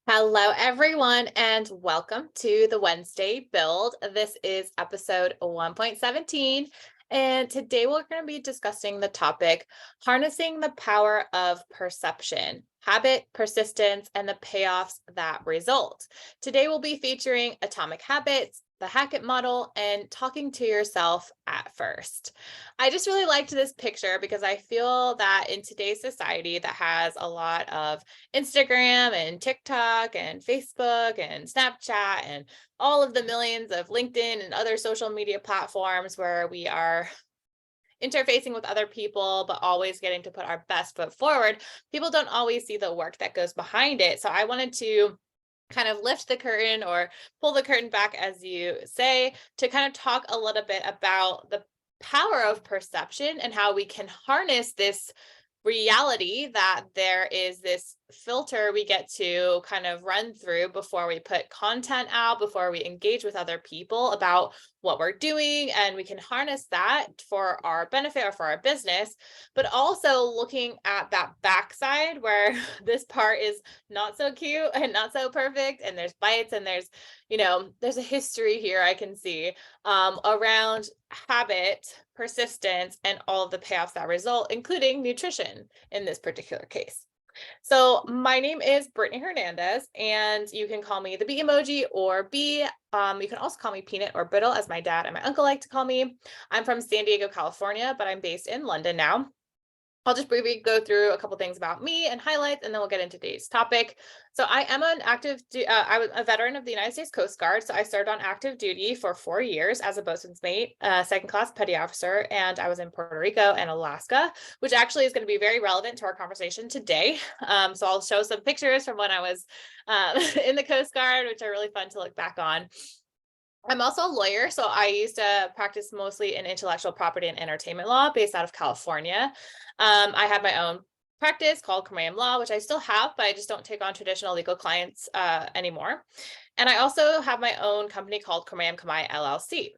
Hello, everyone, and welcome to the Wednesday Build. This is episode 1.17, and today we're going to be discussing the topic harnessing the power of perception, habit, persistence, and the payoffs that result. Today we'll be featuring atomic habits, the Hackett model, and talking to yourself at first. I just really liked this picture because I feel that in today's society that has a lot of Instagram and TikTok and Facebook and Snapchat and all of the millions of LinkedIn and other social media platforms where we are interfacing with other people, but always getting to put our best foot forward, people don't always see the work that goes behind it. So I wanted to kind of lift the curtain or pull the curtain back, as you say, to kind of talk a little bit about the power of perception and how we can harness this reality that there is this filter we get to kind of run through before we put content out, before we engage with other people about what we're doing, and we can harness that for our benefit or for our business, but also looking at that backside where this part is not so cute and not so perfect, and there's bites and there's a history here I can see around habit, persistence, and all of the payoffs that result, including nutrition in this particular case. So my name is Brittany Hernandez, and you can call me the B emoji or B. You can also call me Peanut or Brittle, as my dad and my uncle like to call me. I'm from San Diego, California, but I'm based in London now. I'll just briefly go through a couple things about me and highlights, and then we'll get into today's topic. So I am I was a veteran of the United States Coast Guard. So I served on active duty for 4 years as a boatswain's mate, second class petty officer, and I was in Puerto Rico and Alaska, which actually is going to be very relevant to our conversation today. So I'll show some pictures from when I was in the Coast Guard, which are really fun to look back on. I'm also a lawyer, so I used to practice mostly in intellectual property and entertainment law based out of California. I had my own practice called Crame Law, which I still have, but I just don't take on traditional legal clients anymore. And I also have my own company called Crame Kamai LLC.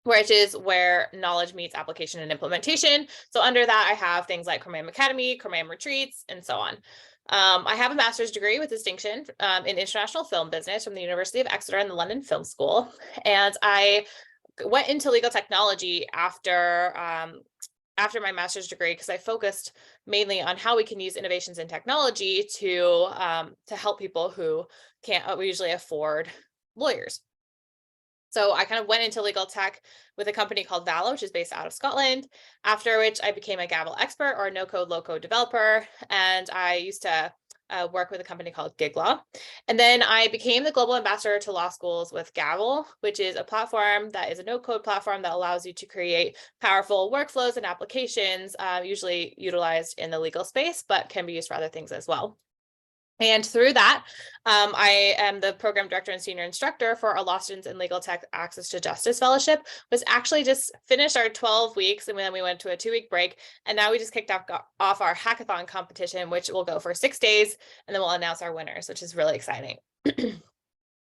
Which is where knowledge meets application and implementation. So under that, I have things like Crame Academy, Crame Retreats, and so on. I have a master's degree with distinction in international film business from the University of Exeter and the London Film School. And I went into legal technology after my master's degree because I focused mainly on how we can use innovations in technology to help people who can't usually afford lawyers. So I kind of went into legal tech with a company called Valo, which is based out of Scotland, after which I became a Gavel expert or a no-code, low-code developer. And I used to work with a company called GigLaw. And then I became the global ambassador to law schools with Gavel, which is a platform that is a no-code platform that allows you to create powerful workflows and applications, usually utilized in the legal space, but can be used for other things as well. And through that, I am the program director and senior instructor for our Law Students in Legal Tech Access to Justice Fellowship. Was actually just finished our 12 weeks, and then we went to a 2-week break. And now we just kicked off our hackathon competition, which will go for 6 days, and then we'll announce our winners, which is really exciting.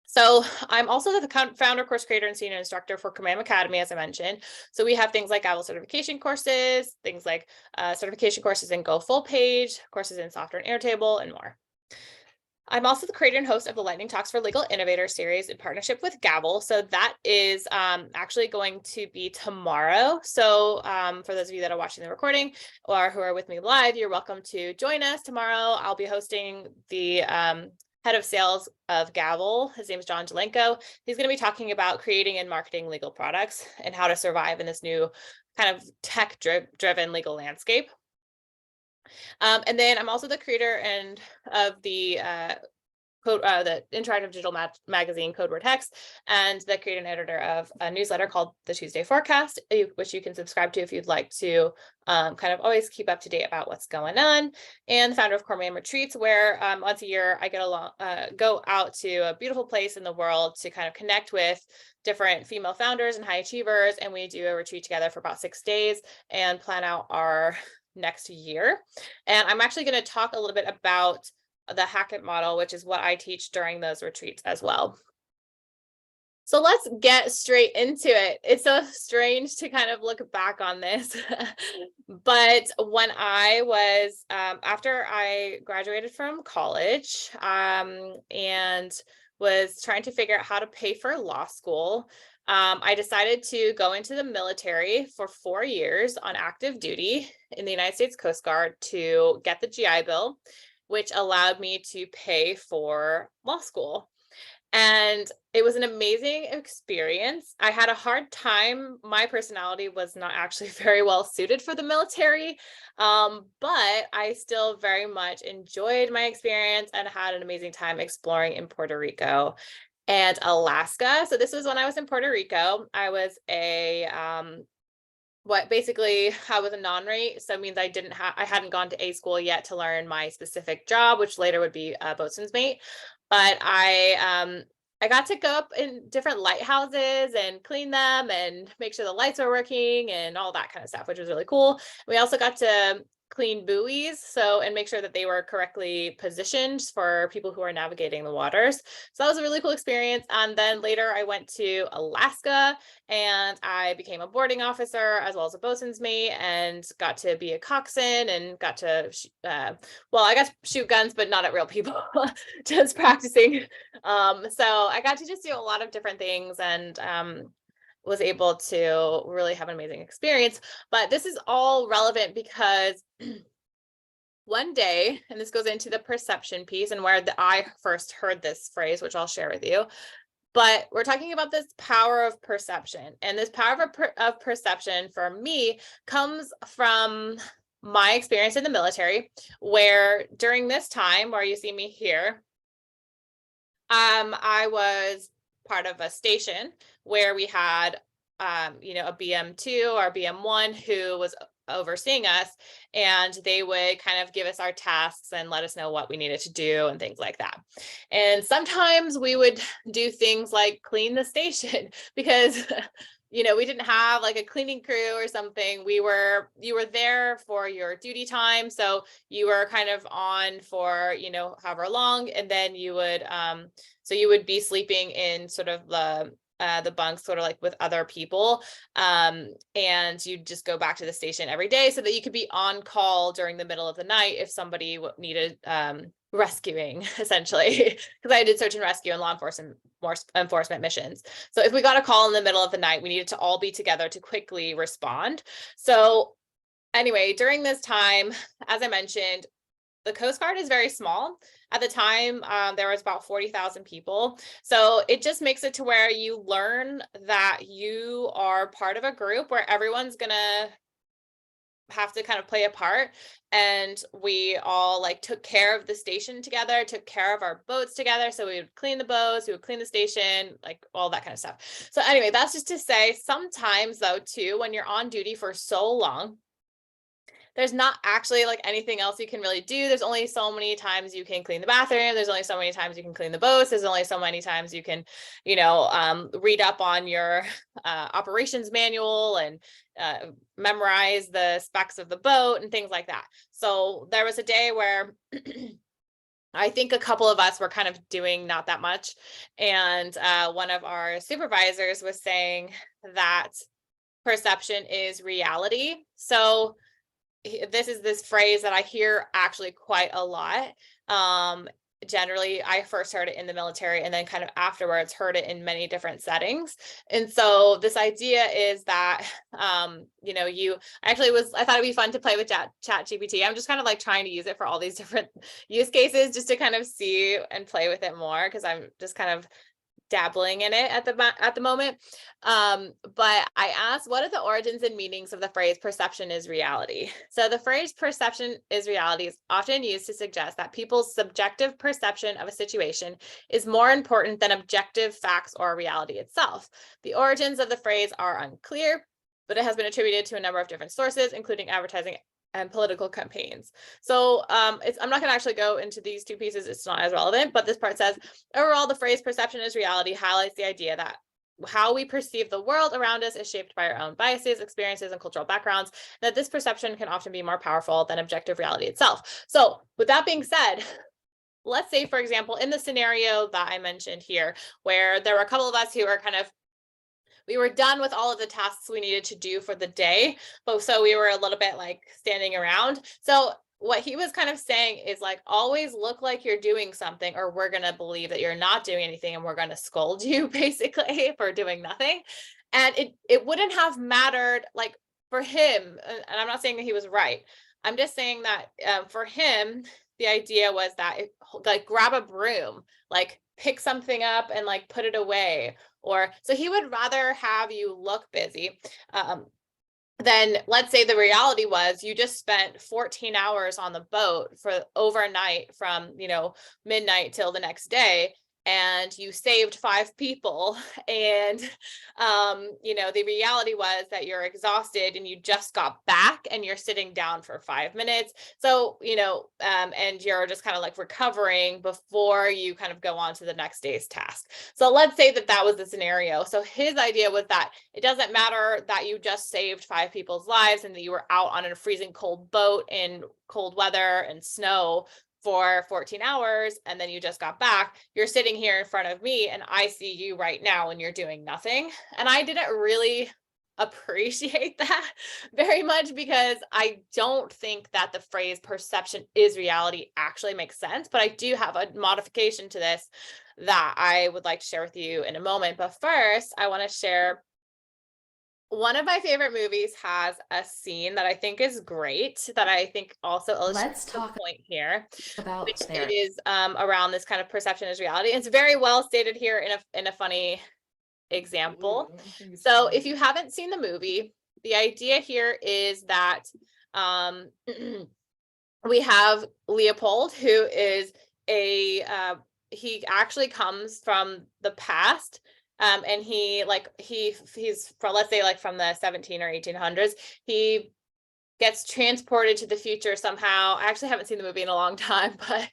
So I'm also the founder, course creator, and senior instructor for Crame Academy, as I mentioned. So we have things like Gavel certification courses, things like certification courses in Go Full Page, courses in Software and Airtable, and more. I'm also the creator and host of the Lightning Talks for Legal Innovators series in partnership with Gavel. So that is actually going to be tomorrow. So for those of you that are watching the recording or who are with me live, you're welcome to join us tomorrow. I'll be hosting the head of sales of Gavel. His name is John Jelenko. He's going to be talking about creating and marketing legal products and how to survive in this new kind of tech-driven legal landscape. And then I'm also the creator of the interactive digital magazine Code Word Hex, and the creator and editor of a newsletter called the Tuesday Forecast, which you can subscribe to if you'd like to kind of always keep up to date about what's going on. And the founder of Crame Retreats, where once a year I go out to a beautiful place in the world to kind of connect with different female founders and high achievers, and we do a retreat together for about 6 days and plan out our next year. And I'm actually going to talk a little bit about the Hackett model, which is what I teach during those retreats as well. So let's get straight into it. It's so strange to kind of look back on this. But when I was, after I graduated from college, and was trying to figure out how to pay for law school, I decided to go into the military for 4 years on active duty in the United States Coast Guard to get the GI Bill, which allowed me to pay for law school. And it was an amazing experience. I had a hard time. My personality was not actually very well suited for the military, but I still very much enjoyed my experience and had an amazing time exploring in Puerto Rico and Alaska. So this was when I was in Puerto Rico. I was basically I was a non-rate, so it means I hadn't gone to A school yet to learn my specific job, which later would be a boatswain's mate. But I got to go up in different lighthouses and clean them and make sure the lights were working and all that kind of stuff, which was really cool. We also got to clean buoys, and make sure that they were correctly positioned for people who are navigating the waters. So that was a really cool experience. And then later I went to Alaska and I became a boarding officer as well as a boatswain's mate, and got to be a coxswain and got to I got to shoot guns, but not at real people, just practicing. So I got to just do a lot of different things, and was able to really have an amazing experience. But this is all relevant because one day, and this goes into the perception piece and where I first heard this phrase, which I'll share with you, but we're talking about this power of perception. And this power of perception for me comes from my experience in the military, where during this time where you see me here, I was part of a station where we had, a BM2 or BM1 who was overseeing us, and they would kind of give us our tasks and let us know what we needed to do and things like that. And sometimes we would do things like clean the station because we didn't have like a cleaning crew or something. You were there for your duty time, so you were kind of on for however long, and then you would be sleeping in sort of the bunks sort of like with other people, and you just go back to the station every day so that you could be on call during the middle of the night if somebody needed rescuing, essentially, because I did search and rescue and law enforcement missions. So if we got a call in the middle of the night, we needed to all be together to quickly respond. So anyway, during this time, as I mentioned, the Coast Guard is very small. At the time, there was about 40,000 people. So it just makes it to where you learn that you are part of a group where everyone's going to have to kind of play a part. And we all took care of the station together, took care of our boats together. So we would clean the boats, we would clean the station, all that kind of stuff. So anyway, that's just to say, sometimes though, too, when you're on duty for so long, there's not actually anything else you can really do. There's only so many times you can clean the bathroom. There's only so many times you can clean the boats. There's only so many times you can, read up on your operations manual and memorize the specs of the boat and things like that. So there was a day where I think a couple of us were kind of doing not that much. And one of our supervisors was saying that perception is reality. So this is this phrase that I hear actually quite a lot. Generally, I first heard it in the military, and then kind of afterwards heard it in many different settings. And so this idea is that, I thought it'd be fun to play with chat GPT. I'm just kind of trying to use it for all these different use cases just to kind of see and play with it more, because I'm just kind of dabbling in it at the moment. But I asked, what are the origins and meanings of the phrase perception is reality? So the phrase perception is reality is often used to suggest that people's subjective perception of a situation is more important than objective facts or reality itself. The origins of the phrase are unclear, but it has been attributed to a number of different sources, including advertising and political campaigns. So I'm not going to actually go into these two pieces. It's not as relevant, but this part says, overall, the phrase perception is reality highlights the idea that how we perceive the world around us is shaped by our own biases, experiences, and cultural backgrounds, that this perception can often be more powerful than objective reality itself. So with that being said, let's say, for example, in the scenario that I mentioned here, where there were a couple of us who are we were done with all of the tasks we needed to do for the day, but so we were a little bit like standing around. So what he was kind of saying is like, always look like you're doing something, or we're going to believe that you're not doing anything and we're going to scold you basically for doing nothing. And it wouldn't have mattered like for him. And I'm not saying that he was right. I'm just saying that for him, the idea was that like grab a broom, like pick something up and like put it away. Or so he would rather have you look busy. Then let's say the reality was you just spent 14 hours on the boat for overnight from, midnight till the next day, and you saved 5 people. And, the reality was that you're exhausted and you just got back and you're sitting down for 5 minutes. So, and you're just kind of like recovering before you kind of go on to the next day's task. So let's say that that was the scenario. So his idea was that it doesn't matter that you just saved 5 people's lives and that you were out on a freezing cold boat in cold weather and snow for 14 hours, and then you just got back. You're sitting here in front of me and I see you right now and you're doing nothing. And I didn't really appreciate that very much, because I don't think that the phrase perception is reality actually makes sense. But I do have a modification to this that I would like to share with you in a moment. But first, I want to share one of my favorite movies has a scene that I think is great, that I think also illustrates the point here, which is around this kind of perception as reality. It's very well stated here in a funny example. So if you haven't seen the movie, the idea here is that we have Leopold, who is he actually comes from the past. And he's from, let's say, like from the 17 or 1800s. He gets transported to the future somehow. I actually haven't seen the movie in a long time, but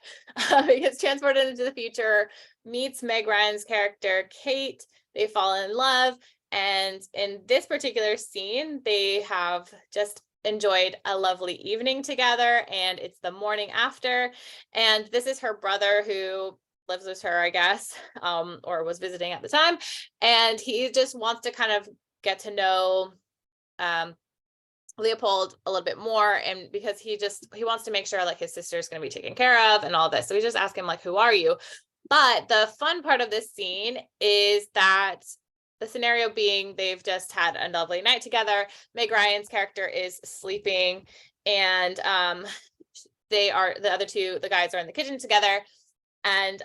he gets transported into the future, meets Meg Ryan's character, Kate. They fall in love. And in this particular scene, they have just enjoyed a lovely evening together, and it's the morning after. And this is her brother who lives with her, I guess, or was visiting at the time. And he just wants to kind of get to know Leopold a little bit more. And because he wants to make sure like his sister's going to be taken care of and all this. So he's just asking like, who are you? But the fun part of this scene is that the scenario being they've just had a lovely night together. Meg Ryan's character is sleeping, and the guys are in the kitchen together. And,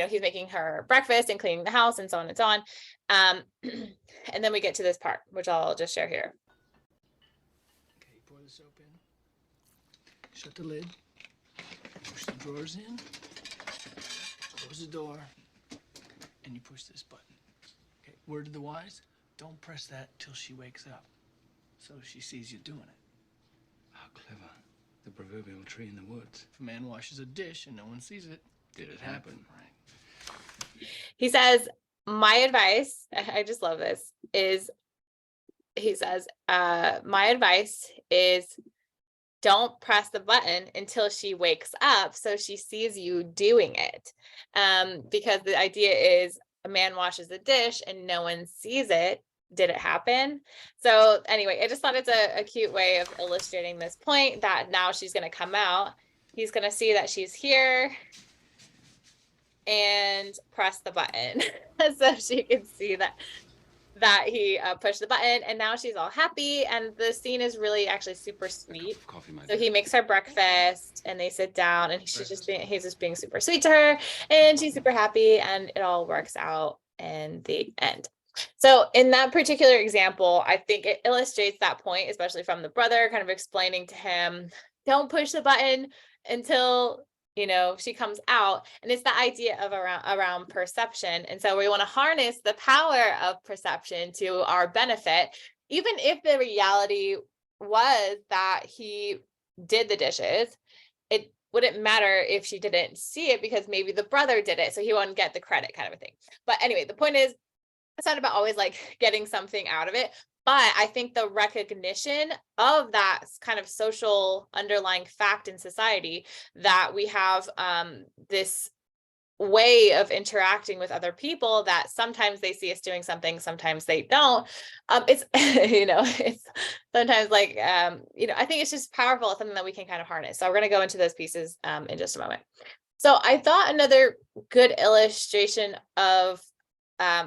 he's making her breakfast and cleaning the house and so on and so on. And then we get to this part, which I'll just share here. Okay, pour the soap in. Shut the lid. Push the drawers in. Close the door. And you push this button. Okay, word to the wise, don't press that till she wakes up. So she sees you doing it. How clever. The proverbial tree in the woods. If a man washes a dish and no one sees it, did it happen? Right. He says, my advice, I just love this, he says, my advice is don't press the button until she wakes up so she sees you doing it. Because the idea is a man washes a dish and no one sees it. Did it happen? So anyway, I just thought it's a cute way of illustrating this point that now she's going to come out. He's going to see that she's here and press the button so she can see that he pushed the button, and now she's all happy. And the scene is really actually super sweet. So he makes her breakfast and they sit down, and he's just being super sweet to her, and she's super happy, and it all works out in the end. So in that particular example, I think it illustrates that point, especially from the brother kind of explaining to him, don't push the button until she comes out. And it's the idea of around perception. And so we want to harness the power of perception to our benefit, even if the reality was that he did the dishes. It wouldn't matter if she didn't see it, because maybe the brother did it, so he wouldn't get the credit, kind of a thing. But anyway, the point is, it's not about always like getting something out of it, But I think the recognition of that kind of social underlying fact in society that we have this way of interacting with other people that sometimes they see us doing something, sometimes they don't. It's, it's sometimes like, I think it's just powerful. It's something that we can kind of harness. So we're going to go into those pieces in just a moment. So I thought another good illustration of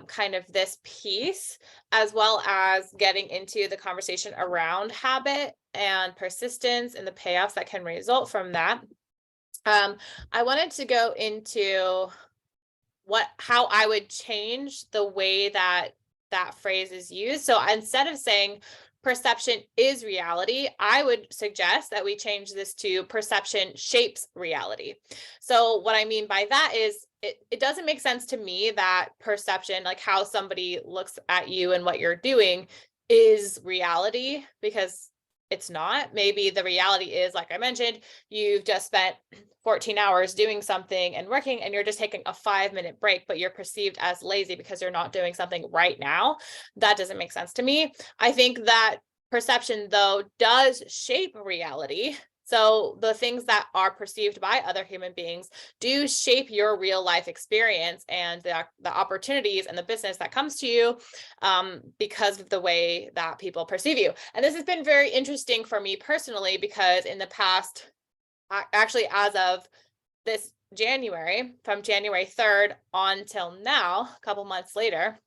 kind of this piece, as well as getting into the conversation around habit and persistence and the payoffs that can result from that. I wanted to go into how I would change the way that that phrase is used. So instead of saying perception is reality, I would suggest that we change this to perception shapes reality. So what I mean by that is it doesn't make sense to me that perception, like how somebody looks at you and what you're doing, is reality, because it's not. Maybe the reality is, like I mentioned, you've just spent 14 hours doing something and working, and you're just taking a 5-minute break, but you're perceived as lazy because you're not doing something right now. That doesn't make sense to me. I think that perception, though, does shape reality. So the things that are perceived by other human beings do shape your real life experience and the opportunities and the business that comes to you because of the way that people perceive you. And this has been very interesting for me personally, because in the past, actually, as of this January, from January 3rd on till now, a couple months later,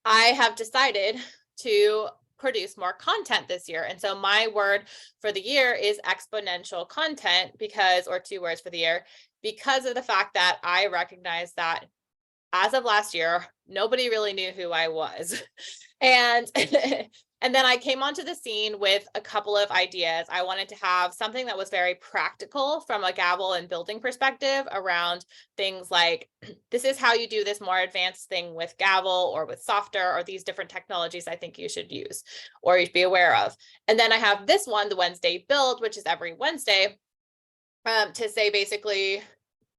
I have decided to produce more content this year. And so my word for the year is exponential content, because, or 2 words for the year, because of the fact that I recognize that as of last year, nobody really knew who I was. And and then I came onto the scene with a couple of ideas. I wanted to have something that was very practical from a gavel and building perspective around things like, this is how you do this more advanced thing with gavel or with Softer, or these different technologies I think you should use or you'd be aware of. And then I have this one, the Wednesday build, which is every Wednesday, to say basically,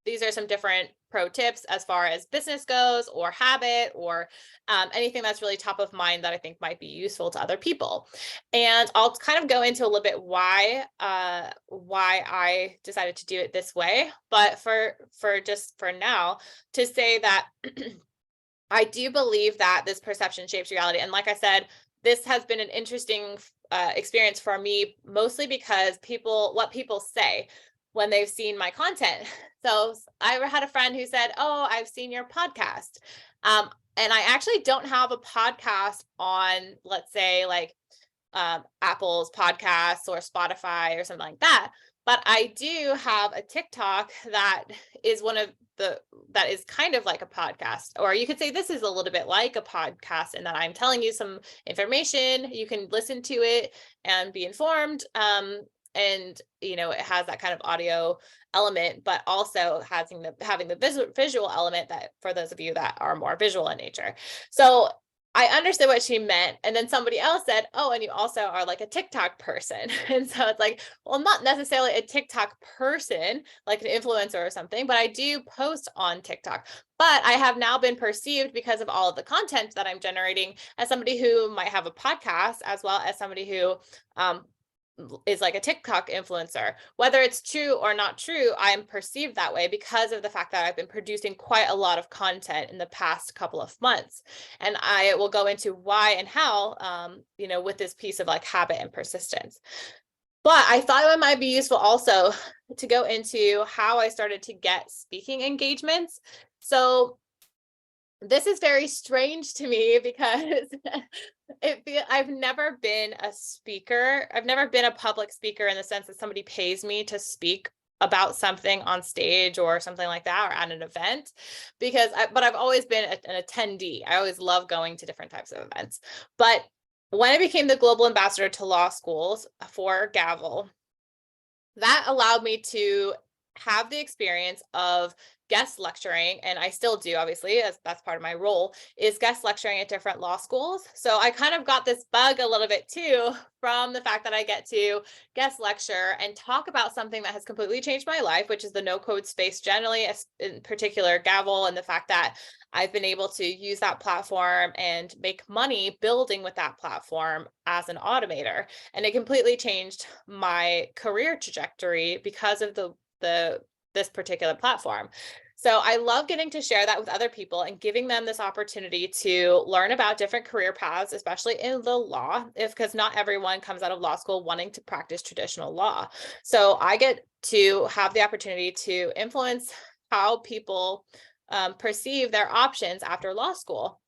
these are some different pro tips as far as business goes, or habit, or anything that's really top of mind that I think might be useful to other people. And I'll kind of go into a little bit why I decided to do it this way. But for now, to say that I do believe that this perception shapes reality. And like I said, this has been an interesting experience for me, mostly because what people say when they've seen my content. So I had a friend who said, "Oh, I've seen your podcast." And I actually don't have a podcast on, let's say, like Apple's podcasts or Spotify or something like that. But I do have a TikTok that is that is kind of like a podcast, or you could say this is a little bit like a podcast in that I'm telling you some information. You can listen to it and be informed. And it has that kind of audio element, but also having the visual element, that for those of you that are more visual in nature. So I understood what she meant. And then somebody else said, "Oh, and you also are like a TikTok person." And so it's like, well, I'm not necessarily a TikTok person, like an influencer or something, but I do post on TikTok. But I have now been perceived, because of all of the content that I'm generating, as somebody who might have a podcast, as well as somebody who is like a TikTok influencer. Whether it's true or not true, I'm perceived that way because of the fact that I've been producing quite a lot of content in the past couple of months. And I will go into why and how, with this piece of like habit and persistence. But I thought it might be useful also to go into how I started to get speaking engagements. So this is very strange to me, because I've never been a speaker. I've never been a public speaker in the sense that somebody pays me to speak about something on stage or something like that, or at an event, but I've always been an attendee. I always love going to different types of events. But when I became the global ambassador to law schools for Gavel, that allowed me to have the experience of guest lecturing, and I still do, obviously, as that's part of my role, is guest lecturing at different law schools. So I kind of got this bug a little bit too from the fact that I get to guest lecture and talk about something that has completely changed my life, which is the no code space generally, in particular Gavel, and the fact that I've been able to use that platform and make money building with that platform as an automator. And it completely changed my career trajectory because of this particular platform. So I love getting to share that with other people and giving them this opportunity to learn about different career paths, especially in the law, because not everyone comes out of law school wanting to practice traditional law. So I get to have the opportunity to influence how people perceive their options after law school.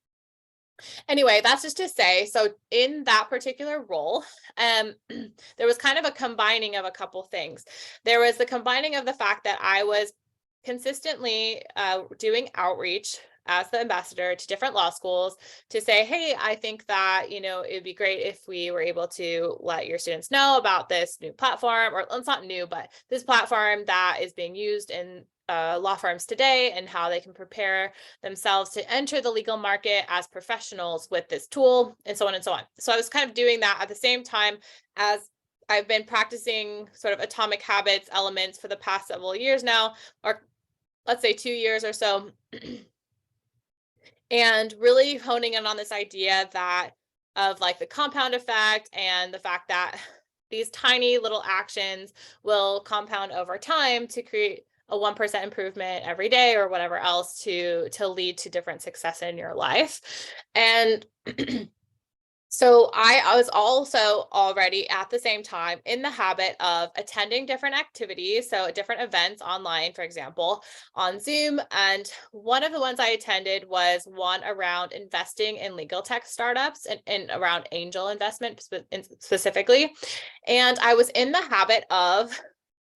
Anyway, that's just to say, so in that particular role, there was kind of a combining of a couple things. There was the combining of the fact that I was consistently doing outreach as the ambassador to different law schools to say, hey, I think that, it'd be great if we were able to let your students know about this new platform, or it's not new, but this platform that is being used in law firms today, and how they can prepare themselves to enter the legal market as professionals with this tool, and so on and so on. So I was kind of doing that at the same time as I've been practicing sort of atomic habits elements for the past several years now, or let's say 2 years or so. And really honing in on this idea that of like the compound effect, and the fact that these tiny little actions will compound over time to create a 1% improvement every day, or whatever else, to lead to different success in your life. And so I was also already at the same time in the habit of attending different activities, so different events online, for example, on Zoom. And one of the ones I attended was one around investing in legal tech startups, and around angel investment specifically. And I was in the habit of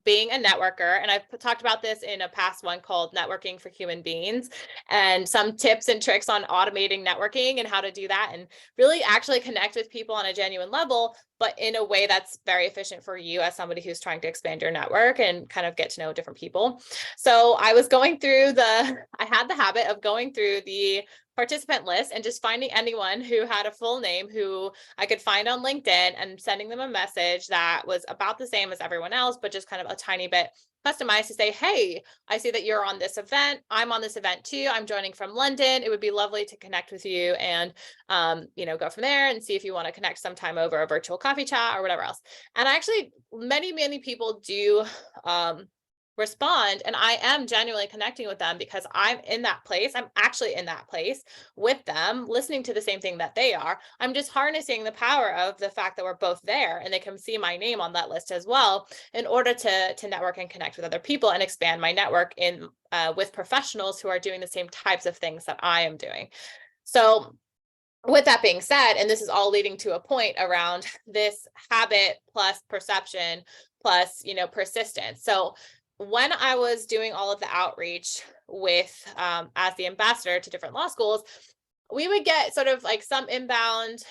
being a networker, and I've talked about this in a past one called Networking for Human Beings, and some tips and tricks on automating networking and how to do that and really actually connect with people on a genuine level, but in a way that's very efficient for you as somebody who's trying to expand your network and kind of get to know different people. So I had the habit of going through the participant list and just finding anyone who had a full name who I could find on LinkedIn, and sending them a message that was about the same as everyone else, but just kind of a tiny bit customized to say, hey, I see that you're on this event. I'm on this event too. I'm joining from London. It would be lovely to connect with you, and, go from there and see if you want to connect sometime over a virtual coffee chat or whatever else. And actually, many people do respond, and I am genuinely connecting with them because I'm in that place. I'm actually in that place with them, listening to the same thing that they are. I'm just harnessing the power of the fact that we're both there, and they can see my name on that list as well, in order to network and connect with other people and expand my network in with professionals who are doing the same types of things that I am doing. So with that being said, and this is all leading to a point around this habit plus perception plus, persistence. So when I was doing all of the outreach with as the ambassador to different law schools, we would get sort of like some inbound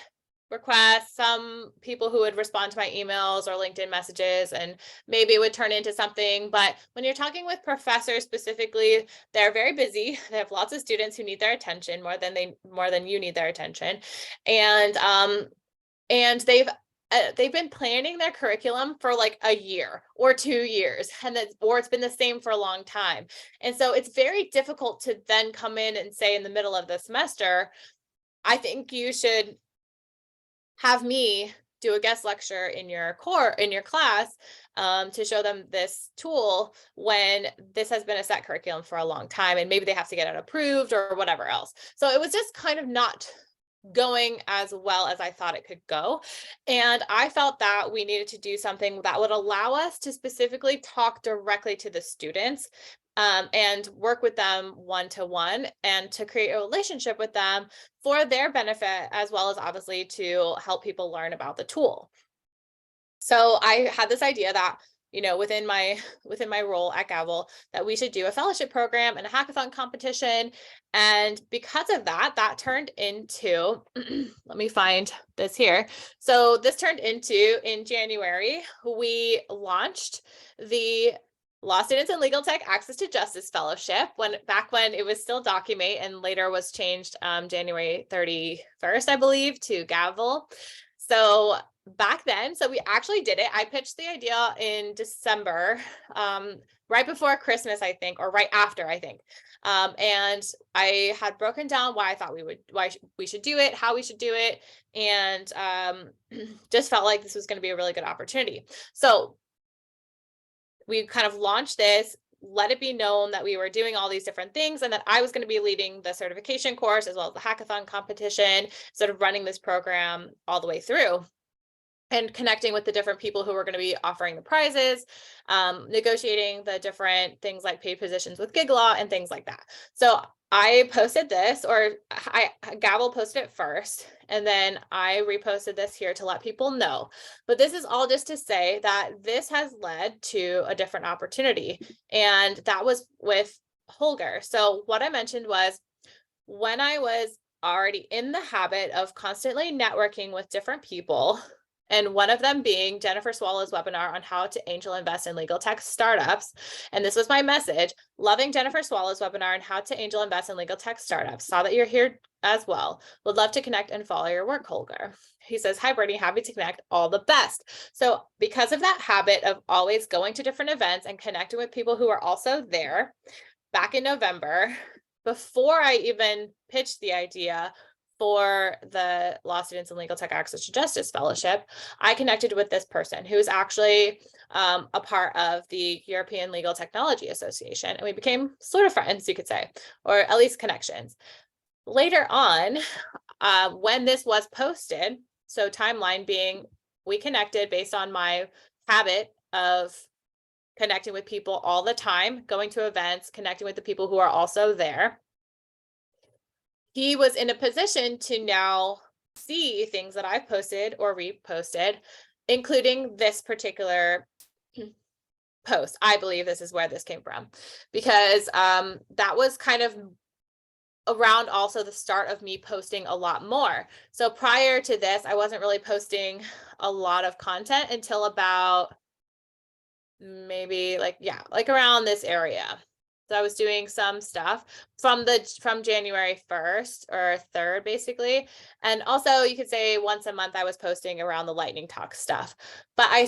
requests, some people who would respond to my emails or LinkedIn messages, and maybe it would turn into something. But when you're talking with professors specifically, they're very busy. They have lots of students who need their attention more than you need their attention. And they've been planning their curriculum for like a year or 2 years, or it's been the same for a long time. And so it's very difficult to then come in and say in the middle of the semester, I think you should have me do a guest lecture in your class to show them this tool, when this has been a set curriculum for a long time, and maybe they have to get it approved or whatever else. So it was just kind of not going as well as I thought it could go. And I felt that we needed to do something that would allow us to specifically talk directly to the students, and work with them one-to-one, and to create a relationship with them for their benefit, as well as obviously to help people learn about the tool. So I had this idea that, within my role at Gavel, that we should do a fellowship program and a hackathon competition. And because of that, that turned into, let me find this here. So this turned into, in January, we launched the Law Students in Legal Tech Access to Justice Fellowship, back when it was still Documate and later was changed January 31st, I believe, to Gavel. So back then, so we actually did it. I pitched the idea in December, right before Christmas, I think, or right after, I think. And I had broken down why I thought why we should do it, how we should do it, and just felt like this was going to be a really good opportunity. So we kind of launched this, let it be known that we were doing all these different things and that I was going to be leading the certification course as well as the hackathon competition, sort of running this program all the way through and connecting with the different people who were going to be offering the prizes, negotiating the different things like paid positions with gig law and things like that. So I posted this, or Gavel posted it first, and then I reposted this here to let people know. But this is all just to say that this has led to a different opportunity, and that was with Holger. So what I mentioned was when I was already in the habit of constantly networking with different people, and one of them being Jennifer Swallow's webinar on how to angel invest in legal tech startups. And this was my message, loving Jennifer Swallow's webinar on how to angel invest in legal tech startups. Saw that you're here as well. Would love to connect and follow your work, Holger. He says, hi, Brittany, happy to connect, all the best. So because of that habit of always going to different events and connecting with people who are also there, back in November, before I even pitched the idea for the Law Students in Legal Tech Access to Justice Fellowship, I connected with this person who is actually a part of the European Legal Technology Association, and we became sort of friends, you could say, or at least connections. Later on, when this was posted, so timeline being, we connected based on my habit of connecting with people all the time, going to events, connecting with the people who are also there. He was in a position to now see things that I've posted or reposted, including this particular post. I believe this is where this came from, because that was kind of around also the start of me posting a lot more. So prior to this, I wasn't really posting a lot of content until about maybe like around this area. So I was doing some stuff from January 1st or 3rd, basically. And also you could say once a month I was posting around the lightning talk stuff. But I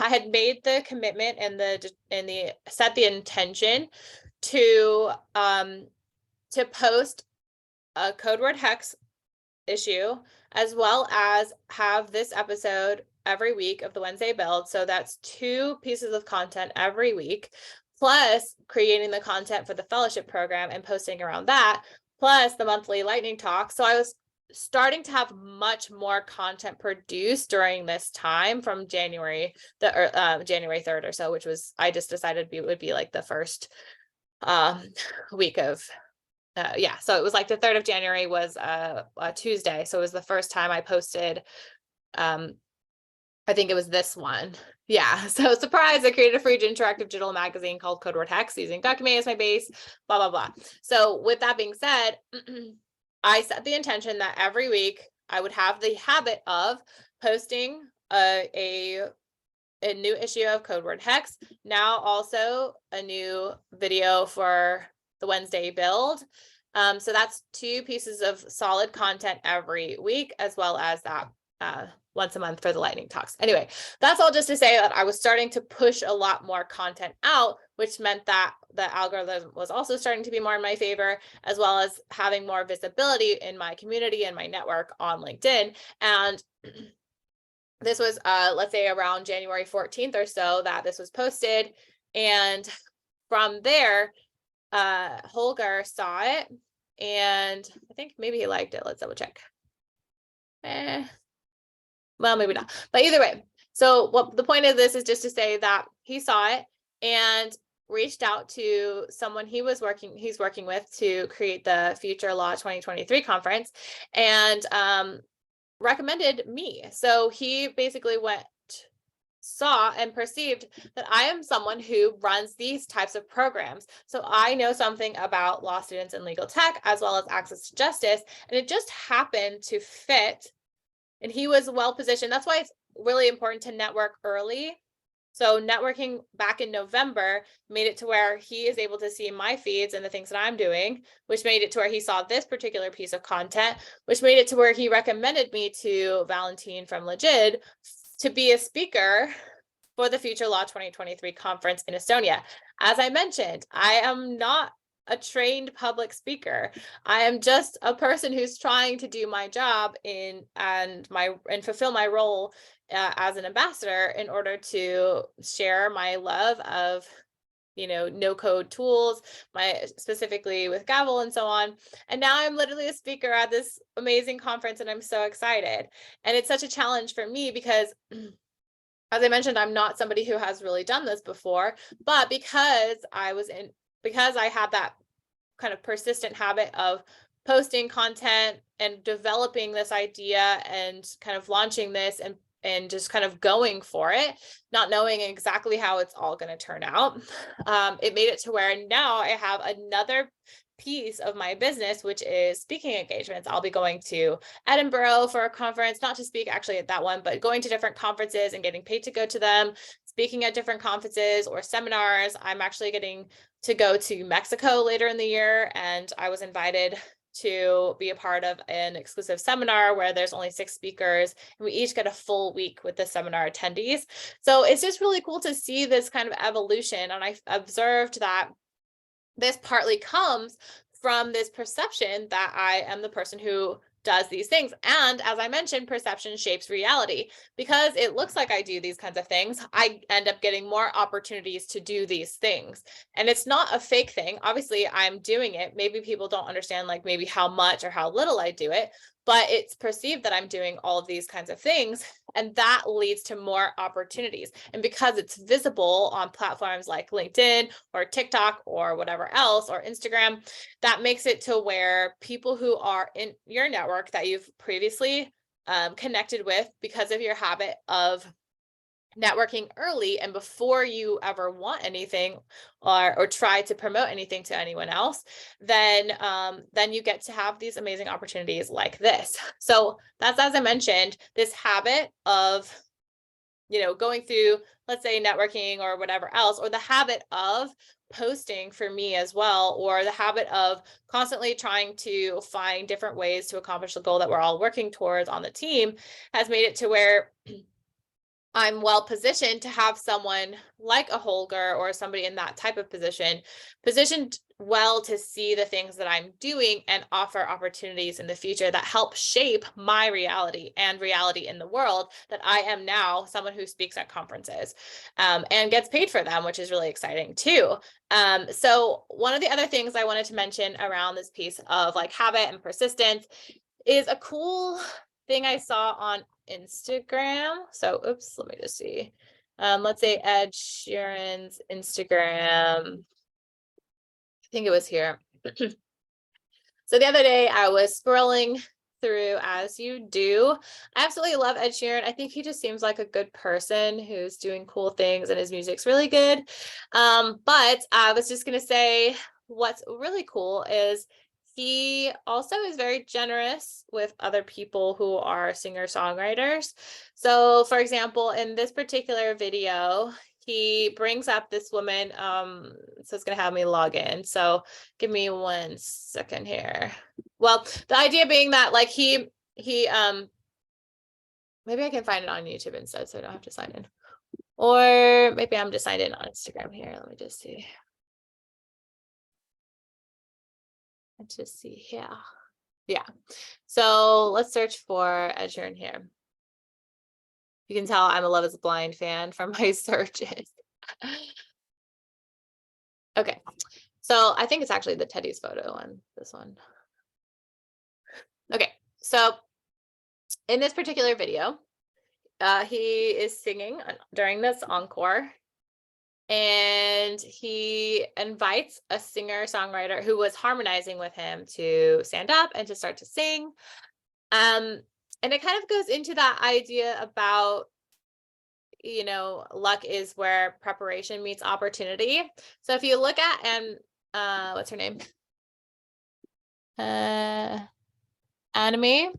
had made the commitment and set the intention to post a code word hex issue, as well as have this episode every week of the Wednesday build. So that's 2 pieces of content every week, plus creating the content for the fellowship program and posting around that, plus the monthly lightning talk. So I was starting to have much more content produced during this time from January 3rd or so, which was, I just decided would be like the first week of so it was like the 3rd of January was a Tuesday. So it was the first time I posted. I think it was this one. Yeah. So surprise, I created a free interactive digital magazine called Code Word Hex using Document as my base, blah, blah, blah. So with that being said, I set the intention that every week I would have the habit of posting a new issue of Code Word Hex. Now also a new video for the Wednesday build. So that's 2 pieces of solid content every week, as well as that once a month for the lightning talks. Anyway, that's all just to say that I was starting to push a lot more content out, which meant that the algorithm was also starting to be more in my favor, as well as having more visibility in my community and my network on LinkedIn. And this was, let's say around January 14th or so that this was posted. And from there, Holger saw it and I think maybe he liked it. Let's double check. Well, maybe not, but either way. So what the point of this is just to say that he saw it and reached out to someone he's working with to create the Future Law 2023 conference, and recommended me. So he basically saw and perceived that I am someone who runs these types of programs. So I know something about law students in legal tech, as well as access to justice, and it just happened to fit. And he was well positioned. That's why it's really important to network early, So networking back in November made it to where he is able to see my feeds and the things that I'm doing, which made it to where he saw this particular piece of content, which made it to where he recommended me to Valentine from Legid to be a speaker for the Future Law 2023 conference in Estonia. As I mentioned, I am not a trained public speaker. I am just a person who's trying to do my job and fulfill my role as an ambassador in order to share my love of no code tools, specifically with Gavel and so on. And now I'm literally a speaker at this amazing conference and I'm so excited. And it's such a challenge for me because as I mentioned, I'm not somebody who has really done this before, but because I had that kind of persistent habit of posting content and developing this idea and kind of launching this and just kind of going for it, not knowing exactly how it's all going to turn out. It made it to where now I have another piece of my business, which is speaking engagements. I'll be going to Edinburgh for a conference, not to speak actually at that one, but going to different conferences and getting paid to go to them, speaking at different conferences or seminars. I'm actually getting to go to Mexico later in the year, and I was invited to be a part of an exclusive seminar where there's only 6 speakers and we each get a full week with the seminar attendees. So it's just really cool to see this kind of evolution. And I observed that this partly comes from this perception that I am the person who does these things. And as I mentioned, perception shapes reality. Because it looks like I do these kinds of things, I end up getting more opportunities to do these things. And it's not a fake thing. Obviously, I'm doing it. Maybe people don't understand like maybe how much or how little I do it, but it's perceived that I'm doing all of these kinds of things. And that leads to more opportunities. And because it's visible on platforms like LinkedIn or TikTok or whatever else, or Instagram, that makes it to where people who are in your network that you've previously connected with because of your habit of networking early and before you ever want anything or try to promote anything to anyone else, then you get to have these amazing opportunities like this. So that's, as I mentioned, this habit of going through, let's say, networking or whatever else, or the habit of posting for me as well, or the habit of constantly trying to find different ways to accomplish the goal that we're all working towards on the team has made it to where I'm well positioned to have someone like a Holger or somebody in that type of positioned well to see the things that I'm doing and offer opportunities in the future that help shape my reality and reality in the world, that I am now someone who speaks at conferences and gets paid for them, which is really exciting too. So one of the other things I wanted to mention around this piece of like habit and persistence is a cool thing I saw on Instagram. So, oops, let me just see. Let's say Ed Sheeran's Instagram. I think it was here. So the other day I was scrolling through, as you do. I absolutely love Ed Sheeran. I think he just seems like a good person who's doing cool things and his music's really good. But I was just going to say what's really cool is he also is very generous with other people who are singer-songwriters. So for example, in this particular video, he brings up this woman. So it's going to have me log in. So give me 1 second here. Well, the idea being that like he maybe I can find it on YouTube instead, so I don't have to sign in. Or maybe I'm just signed in on Instagram here. Let me just see. Let's just see here. Yeah. So let's search for Ed Sheeran here. You can tell I'm a Love is Blind fan from my searches. Okay. So I think it's actually the Teddy's photo on this one. Okay. So in this particular video, he is singing during this encore. And he invites a singer-songwriter who was harmonizing with him to stand up and to start to sing. And it kind of goes into that idea about, luck is where preparation meets opportunity. So if you look at, what's her name? Anime.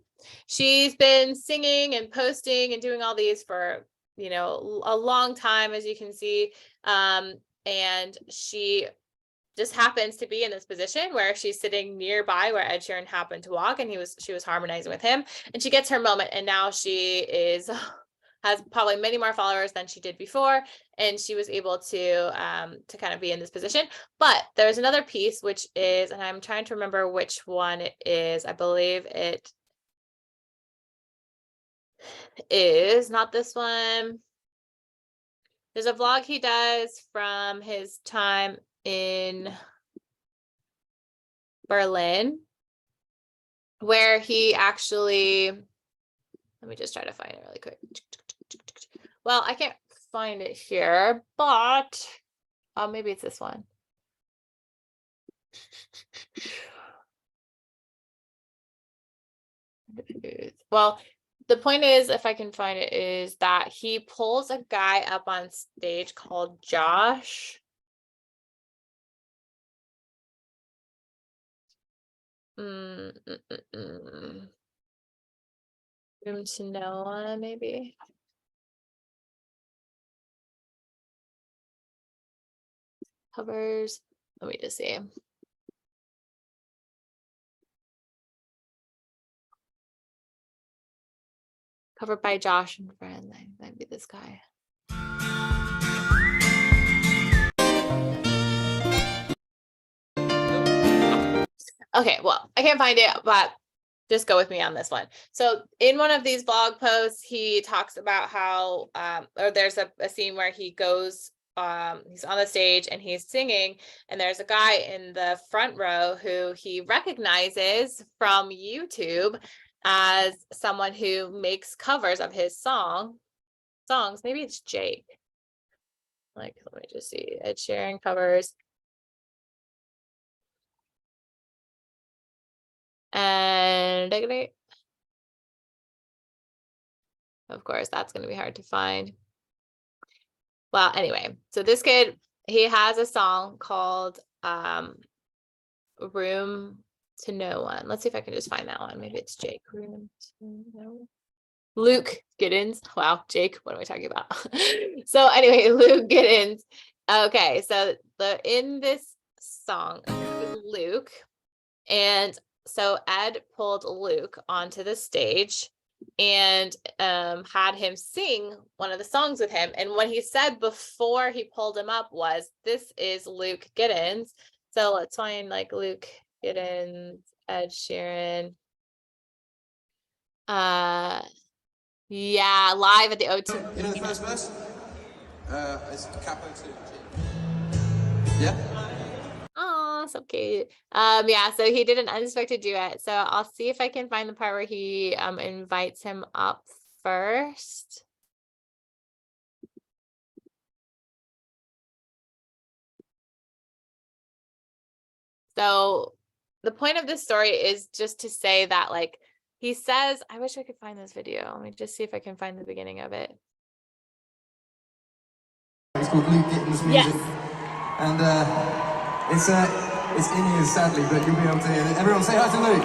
She's been singing and posting and doing all these for you know, a long time, as you can see. And she just happens to be in this position where she's sitting nearby where Ed Sheeran happened to walk, and she was harmonizing with him, and she gets her moment, and now she has probably many more followers than she did before, and she was able to kind of be in this position. But there's another piece, which is, and I'm trying to remember which one it is. I believe it is not this one. There's a vlog he does from his time in Berlin where he actually, let me just try to find it really quick. Well, I can't find it here, but maybe it's this one. Well, the point is, if I can find it, is that he pulls a guy up on stage called Josh. Room to Noah, maybe. Covers. Let me just see. Covered by Josh and friends. Might be this guy. Okay, well, I can't find it, but just go with me on this one. So in one of these blog posts, he talks about how, or there's a scene where he goes, he's on the stage and he's singing, and there's a guy in the front row who he recognizes from YouTube as someone who makes covers of his songs. Maybe it's Jake. Like, let me just see. Ed Sheeran covers. And of course, that's going to be hard to find. Well, anyway, so this kid, he has a song called Room to No One. Let's see if I can just find that one. Maybe it's Jake. Room to No One. Luke Giddens. Wow, Jake, what am I talking about? So anyway, Luke Giddens. Okay, so in this song is Luke, and so Ed pulled Luke onto the stage and had him sing one of the songs with him. And what he said before he pulled him up was, "This is Luke Giddens." So let's find like Luke Giddens, Ed Sheeran. Yeah, live at the O2. You know the first verse? It's capo 2. Yeah? Oh, so cute. Yeah, so he did an unexpected duet. So I'll see if I can find the part where he invites him up first. So the point of this story is just to say that, like, he says, I wish I could find this video. Let me just see if I can find the beginning of it. It's called Luke Gittins Music. Yes. And it's in ears, sadly, but you'll be able to hear it. Everyone say hi to Luke.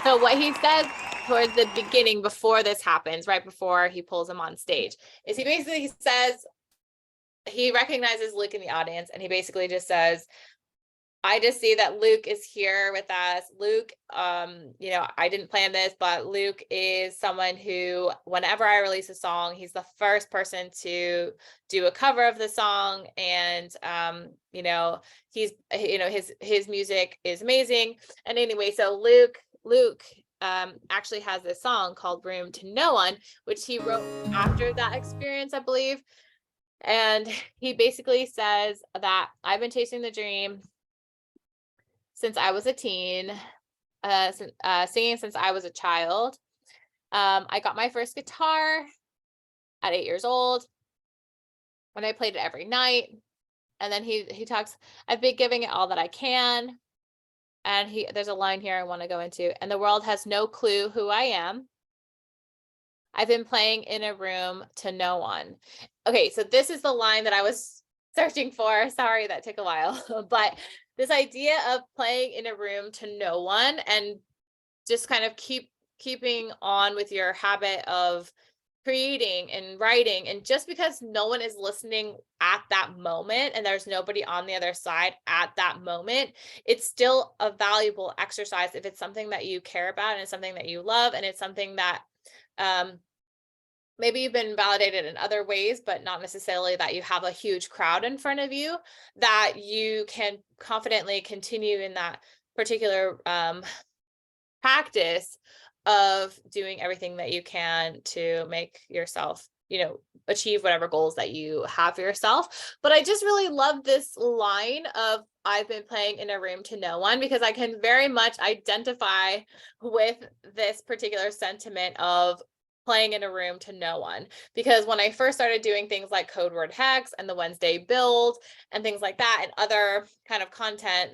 So what he says towards the beginning, before this happens, right before he pulls him on stage, is he basically says, he recognizes Luke in the audience, and he basically just says, I just see that Luke is here with us. Luke, you know, I didn't plan this, but Luke is someone who, whenever I release a song, he's the first person to do a cover of the song. And, you know, he's, you know, his music is amazing. And anyway, so Luke actually has this song called Room to No One, which he wrote after that experience, I believe. And he basically says that I've been chasing the dream since I was a teen, singing since I was a child. I got my first guitar at 8 years old, and I played it every night. And then he talks, I've been giving it all that I can. And there's a line here I want to go into. And the world has no clue who I am. I've been playing in a room to no one. Okay, so this is the line that I was searching for. Sorry, that took a while. But this idea of playing in a room to no one, and just kind of keep keeping on with your habit of creating and writing, and just because no one is listening at that moment and there's nobody on the other side at that moment, it's still a valuable exercise if it's something that you care about and it's something that you love and it's something that um, maybe you've been validated in other ways, but not necessarily that you have a huge crowd in front of you, that you can confidently continue in that particular practice of doing everything that you can to make yourself, achieve whatever goals that you have for yourself. But I just really love this line of I've been playing in a room to no one, because I can very much identify with this particular sentiment of playing in a room to no one. Because when I first started doing things like Code Word Hex and the Wednesday build and things like that and other kind of content,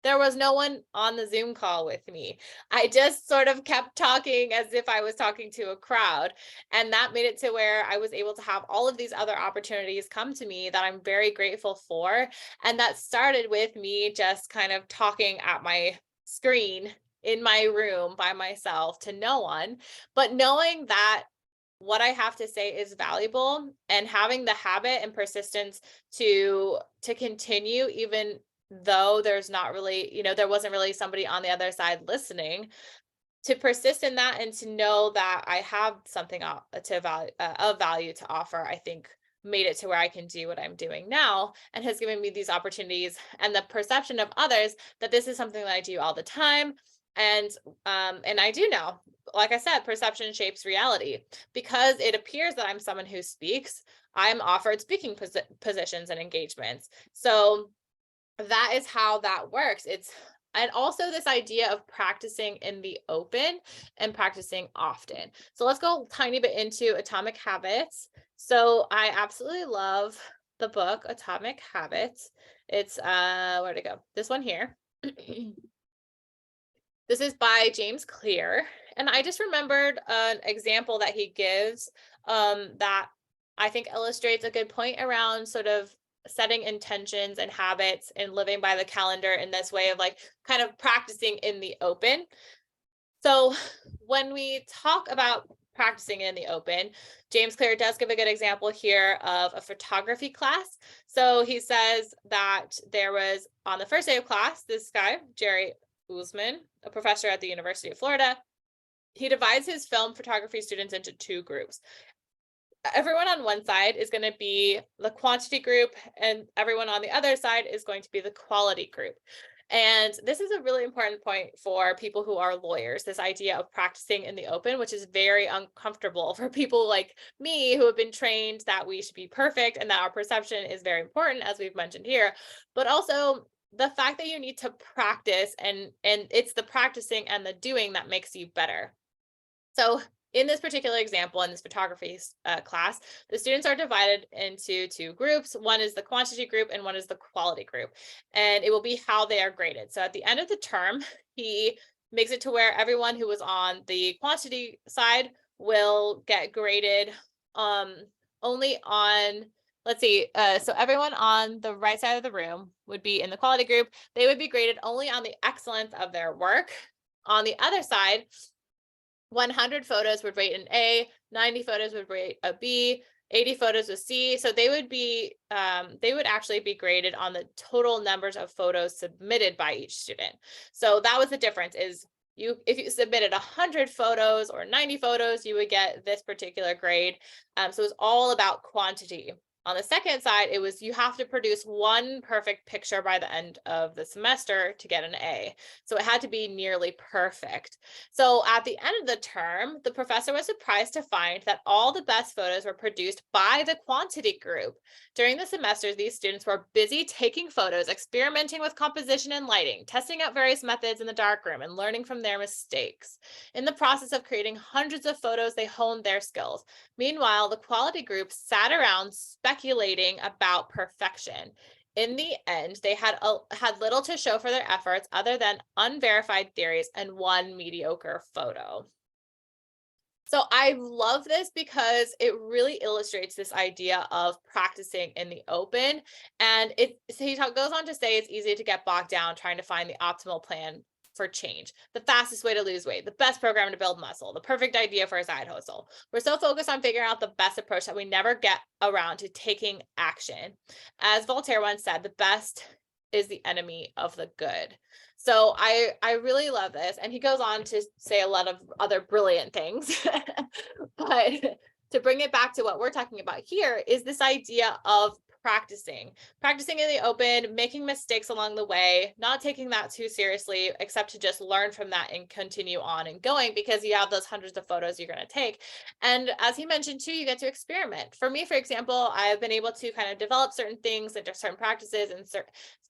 there was no one on the Zoom call with me. I just sort of kept talking as if I was talking to a crowd. And that made it to where I was able to have all of these other opportunities come to me that I'm very grateful for. And that started with me just kind of talking at my screen in my room by myself to no one, but knowing that what I have to say is valuable and having the habit and persistence to continue, even though there's not really, there wasn't really somebody on the other side listening, to persist in that and to know that I have something of value to offer, I think made it to where I can do what I'm doing now and has given me these opportunities and the perception of others that this is something that I do all the time. And I do now. Like I said, perception shapes reality. Because it appears that I'm someone who speaks, I'm offered speaking positions and engagements. So that is how that works. And also this idea of practicing in the open and practicing often. So let's go a tiny bit into Atomic Habits. So I absolutely love the book Atomic Habits. It's where'd it go? This one here. This is by James Clear. And I just remembered an example that he gives that I think illustrates a good point around sort of setting intentions and habits and living by the calendar in this way of like kind of practicing in the open. So when we talk about practicing in the open, James Clear does give a good example here of a photography class. So he says that there was on the first day of class, this guy, Jerry Usman, a professor at the University of Florida, he divides his film photography students into two groups. Everyone on one side is going to be the quantity group, and everyone on the other side is going to be the quality group. And this is a really important point for people who are lawyers, this idea of practicing in the open, which is very uncomfortable for people like me who have been trained that we should be perfect and that our perception is very important, as we've mentioned here, but also the fact that you need to practice, and it's the practicing and the doing that makes you better. So in this particular example, in this photography class, the students are divided into two groups. One is the quantity group and one is the quality group. And it will be how they are graded. So at the end of the term, he makes it to where everyone who was on the quantity side will get graded only on, let's see, so everyone on the right side of the room would be in the quality group. They would be graded only on the excellence of their work. On the other side, 100 photos would rate an A, 90 photos would rate a B, 80 photos a C. So they would actually be graded on the total numbers of photos submitted by each student. So that was the difference, is if you submitted 100 photos or 90 photos, you would get this particular grade. So it was all about quantity. On the second side, it was you have to produce one perfect picture by the end of the semester to get an A. So it had to be nearly perfect. So at the end of the term, the professor was surprised to find that all the best photos were produced by the quantity group. During the semester, these students were busy taking photos, experimenting with composition and lighting, testing out various methods in the darkroom, and learning from their mistakes. In the process of creating hundreds of photos, they honed their skills. Meanwhile, the quality group sat around speculating about perfection. In the end, they had little to show for their efforts other than unverified theories and one mediocre photo. So I love this because it really illustrates this idea of practicing in the open. And he goes on to say it's easy to get bogged down trying to find the optimal plan for change, the fastest way to lose weight, the best program to build muscle, the perfect idea for a side hustle. We're so focused on figuring out the best approach that we never get around to taking action. As Voltaire once said, the best is the enemy of the good. So I really love this. And he goes on to say a lot of other brilliant things. But to bring it back to what we're talking about here is this idea of practicing in the open, making mistakes along the way, not taking that too seriously, except to just learn from that and continue on and going, because you have those hundreds of photos you're going to take. And as he mentioned too, you get to experiment. For me, for example, I've been able to kind of develop certain things and certain practices and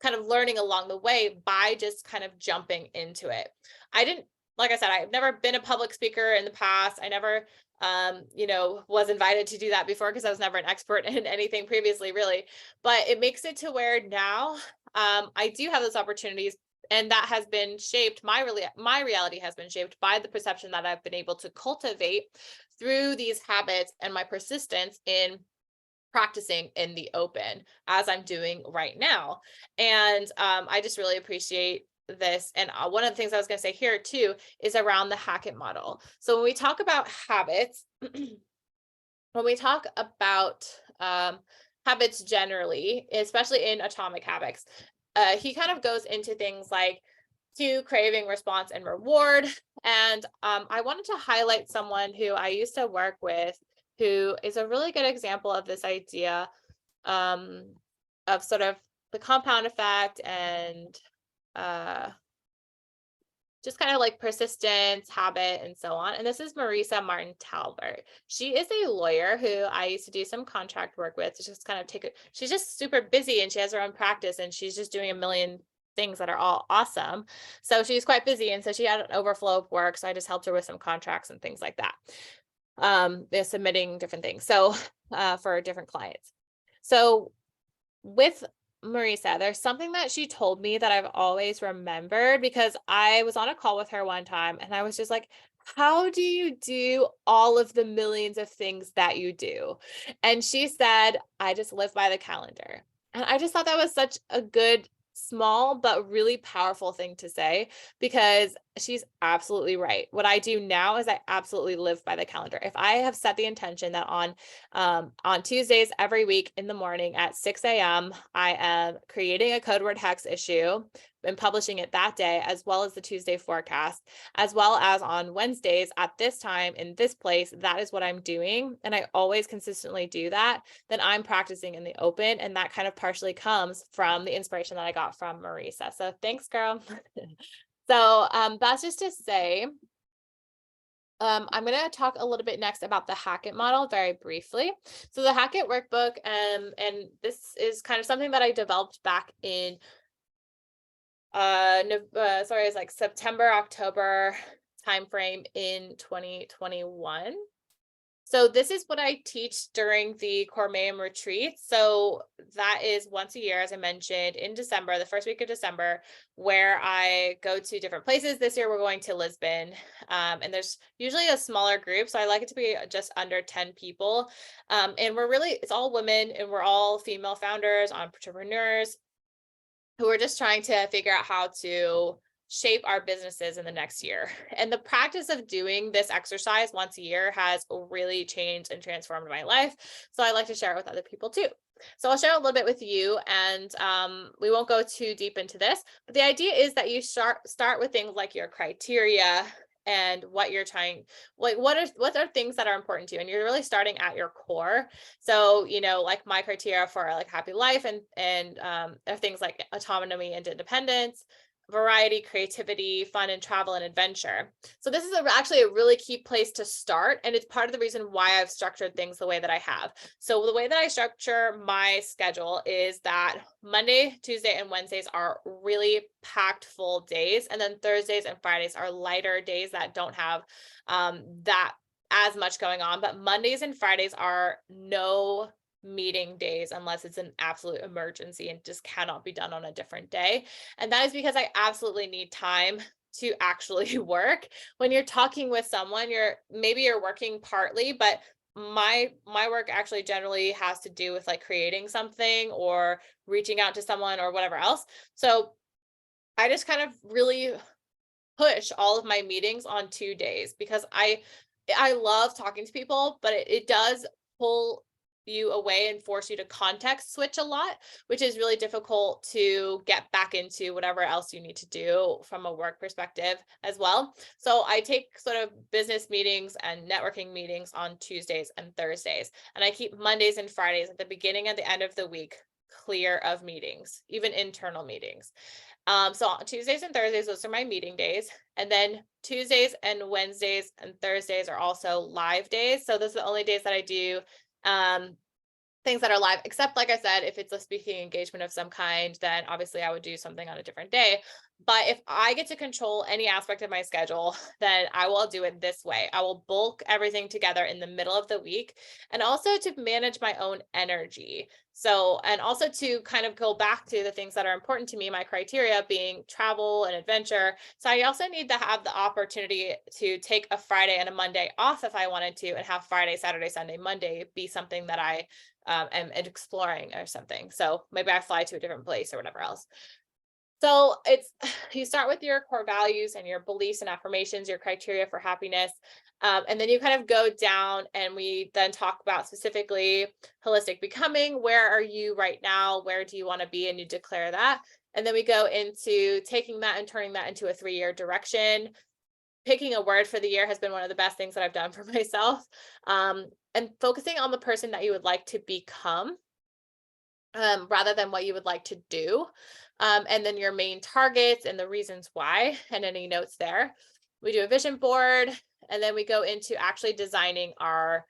kind of learning along the way by just kind of jumping into it. Like I said, I've never been a public speaker in the past. I never was invited to do that before because I was never an expert in anything previously, really. But it makes it to where now I do have those opportunities, and that has been shaped. My reality has been shaped by the perception that I've been able to cultivate through these habits and my persistence in practicing in the open, as I'm doing right now. And I just really appreciate this. And one of the things I was going to say here too is around the Hackett model. So when we talk about habits, when we talk about habits generally, especially in atomic habits, he kind of goes into things like cue, craving, response, and reward. And I wanted to highlight someone who I used to work with, who is a really good example of this idea of sort of the compound effect and just kind of like persistence, habit, and so on. And this is Marisa Martin Talbert. She is a lawyer who I used to do some contract work with to just kind of take it. She's just super busy and she has her own practice and she's just doing a million things that are all awesome. So she's quite busy. And so she had an overflow of work. So I just helped her with some contracts and things like that. They're submitting different things. So for different clients. So with Marisa, there's something that she told me that I've always remembered, because I was on a call with her one time and I was just like, how do you do all of the millions of things that you do? And she said, I just live by the calendar. And I just thought that was such a good, small, but really powerful thing to say, because she's absolutely right. What I do now is I absolutely live by the calendar. If I have set the intention that on Tuesdays every week in the morning at 6 a.m., I am creating a code word hex issue and publishing it that day, as well as the Tuesday forecast, as well as on Wednesdays at this time in this place, that is what I'm doing. And I always consistently do that. Then I'm practicing in the open. And that kind of partially comes from the inspiration that I got from Marisa. So thanks, girl. So that's just to say, I'm going to talk a little bit next about the Hackett model very briefly. So the Hackett workbook, and this is kind of something that I developed back in it's like September, October timeframe in 2021. So this is what I teach during the Cormayam retreat. So that is once a year, as I mentioned, in December, the first week of December, where I go to different places. This year, we're going to Lisbon, and there's usually a smaller group. So I like it to be just under 10 people. And it's all women, and we're all female founders, entrepreneurs, who are just trying to figure out how to shape our businesses in the next year. And the practice of doing this exercise once a year has really changed and transformed my life. So I like to share it with other people too. So I'll share a little bit with you, and we won't go too deep into this, but the idea is that you start with things like your criteria and what you're trying, like what are things that are important to you, and you're really starting at your core. So like my criteria for like happy life and are things like autonomy and independence, variety, creativity, fun, and travel and adventure. So this is actually a really key place to start, and it's part of the reason why I've structured things the way that I have. So the way that I structure my schedule is that Monday, Tuesday, and Wednesdays are really packed full days, and then Thursdays and Fridays are lighter days that don't have that as much going on. But Mondays and Fridays are no meeting days unless it's an absolute emergency and just cannot be done on a different day. And that is because I absolutely need time to actually work. When you're talking with someone, you're working partly, but my work actually generally has to do with like creating something or reaching out to someone or whatever else. So I just kind of really push all of my meetings on 2 days because I love talking to people, but it does pull you away and force you to context switch a lot, which is really difficult to get back into whatever else you need to do from a work perspective as well. So I take sort of business meetings and networking meetings on Tuesdays and Thursdays, and I keep Mondays and Fridays at the beginning and the end of the week clear of meetings, even internal meetings. So on Tuesdays and Thursdays, those are my meeting days. And then Tuesdays and Wednesdays and Thursdays are also live days. So those are the only days that I do things that are live, except like I said, if it's a speaking engagement of some kind, then obviously I would do something on a different day. But if I get to control any aspect of my schedule, then I will do it this way. I will bulk everything together in the middle of the week, and also to manage my own energy. So, and also to kind of go back to the things that are important to me, my criteria being travel and adventure. So I also need to have the opportunity to take a Friday and a Monday off if I wanted to, and have Friday, Saturday, Sunday, Monday be something that I am exploring or something. So maybe I fly to a different place or whatever else. So it's, you start with your core values and your beliefs and affirmations, your criteria for happiness. And then you kind of go down, and we then talk about specifically holistic becoming. Where are you right now? Where do you want to be? And you declare that. And then we go into taking that and turning that into a 3-year direction. Picking a word for the year has been one of the best things that I've done for myself. And focusing on the person that you would like to become, rather than what you would like to do. And then your main targets and the reasons why, and any notes there. We do a vision board, and then we go into actually designing our